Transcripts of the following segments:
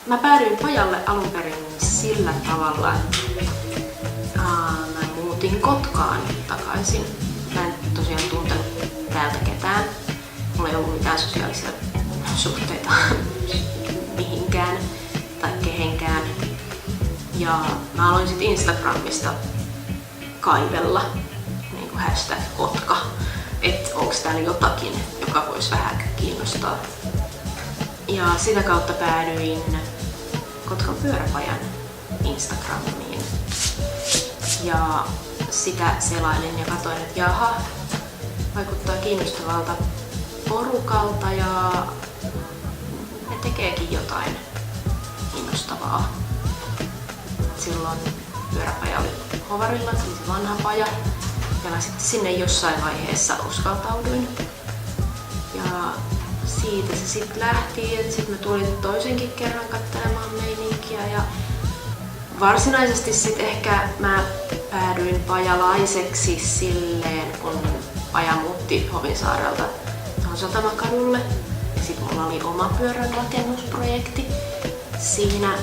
Mä päädyin pajalle alun perin sillä tavalla, että mä muutin Kotkaan takaisin. Mä en tosiaan tuntenut täältä ketään. Mulla ei ollut mitään sosiaalisia suhteita mihinkään tai kehenkään. Ja mä aloin sit Instagramista kaivella niinku #Kotka, että onks täällä jotakin, joka vois vähän kiinnostaa. Ja sitä kautta päädyin Kotkan pyöräpajan Instagramiin. Ja sitä selailin ja katsoin, että jaha, vaikuttaa kiinnostavalta porukalta ja ne tekeekin jotain innostavaa. Silloin pyöräpaja oli Hovarilla, se oli se vanha paja. Ja mä sitten sinne jossain vaiheessa uskaltauduin. Ja siitä se sitten lähti, että sitten mä tulin toisenkin kerran katselemaan meininkiä. Ja varsinaisesti sitten ehkä mä päädyin pajalaiseksi silleen, kun paja muutti Hovinsaarelta tuohon Satamakadulle. Ja sitten mulla oli oma pyörän rakennusprojekti. Siinä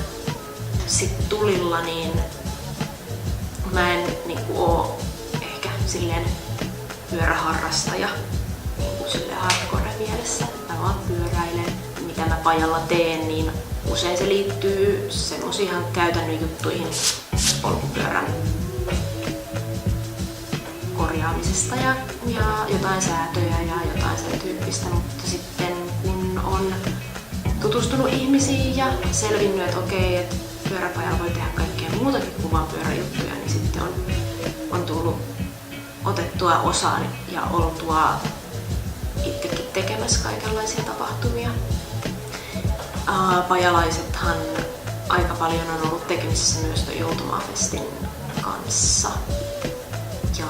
sitten tulilla niin mä en niinku oo ehkä silleen pyöräharrastaja niinku silleen hardcore mielessä. Mä vaan pyöräilen. Mitä mä pajalla teen, niin usein se liittyy semmoisiin ihan käytännön juttuihin polkupyörän korjaamisesta ja jotain säätöjä ja jotain sen tyyppistä, mutta sitten kun on tutustunut ihmisiin ja selvinnyt, että okei, että pyöräpajalla voi tehdä kaikkea muutakin kuin vaan pyöräjuttuja, niin sitten on tullut otettua osaan ja oltua itsekin tekemässä kaikenlaisia tapahtumia. Pajalaisethan aika paljon on ollut tekemisissä myös Joutomaa-festin kanssa. Ja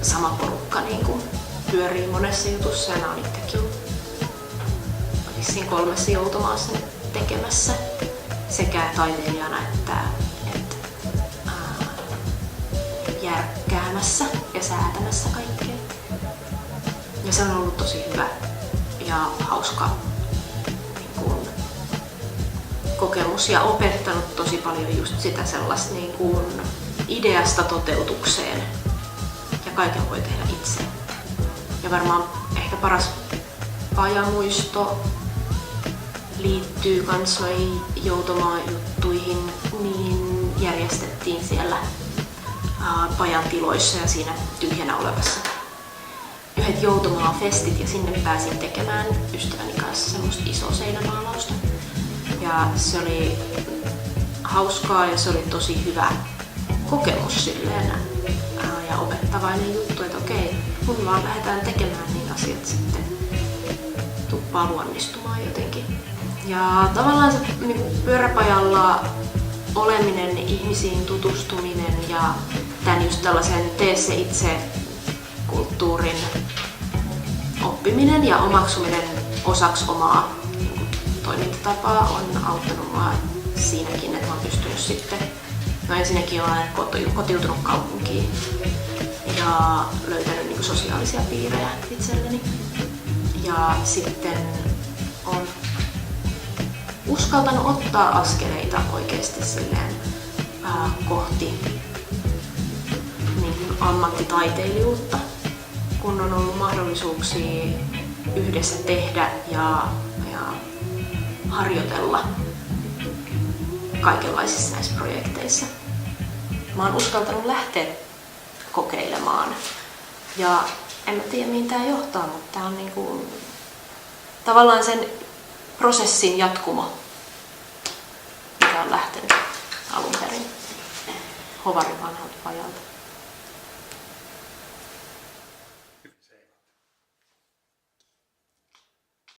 sama porukka niin kuin pyörii monessa jutussa ja mä oon itsekin vissiin 3 Joutomaassa tekemässä sekä taiteilijana että järkkäämässä ja säätämässä kaikkea. Ja se on ollut tosi hyvä ja hauska niin kuin kokemus ja opettanut tosi paljon just sitä sellaista niin kuin ideasta toteutukseen ja kaiken voi tehdä itse. Ja varmaan ehkä paras pajamuisto liittyy kans noihin Joutomaa-juttuihin, niin järjestettiin siellä pajan tiloissa ja siinä tyhjänä olevassa yhdet Joutomaa-festit ja sinne pääsin tekemään ystäväni kanssa semmoista isoa seinämaalausta. Ja se oli hauskaa ja se oli tosi hyvä kokemus silleen ja opettavainen juttu, että okei, kun vaan lähdetään tekemään, niin asiat sitten tuppaa luonnistumaan jotenkin. Ja tavallaan se pyöräpajalla oleminen, ihmisiin tutustuminen ja tämän just tällaisen tee se itse kulttuurin oppiminen ja omaksuminen osaksi omaa toimintatapaa on auttanut mua siinäkin, että mä oon pystynyt sitten, no ensinnäkin olen kotiutunut kaupunkiin ja löytänyt niin sosiaalisia piirejä itselleni. Ja sitten on uskaltanut ottaa askeleita oikeasti silleen, kohti niin ammattitaiteilijuutta, kun on ollut mahdollisuuksia yhdessä tehdä ja harjoitella kaikenlaisissa näissä projekteissa. Mä oon uskaltanut lähteä kokeilemaan ja en mä tiedä mihin tää johtaa, mutta tää on niinku tavallaan sen prosessin jatkumo, mikä on lähtenyt alun perin Hovarin vanhalta pajalta.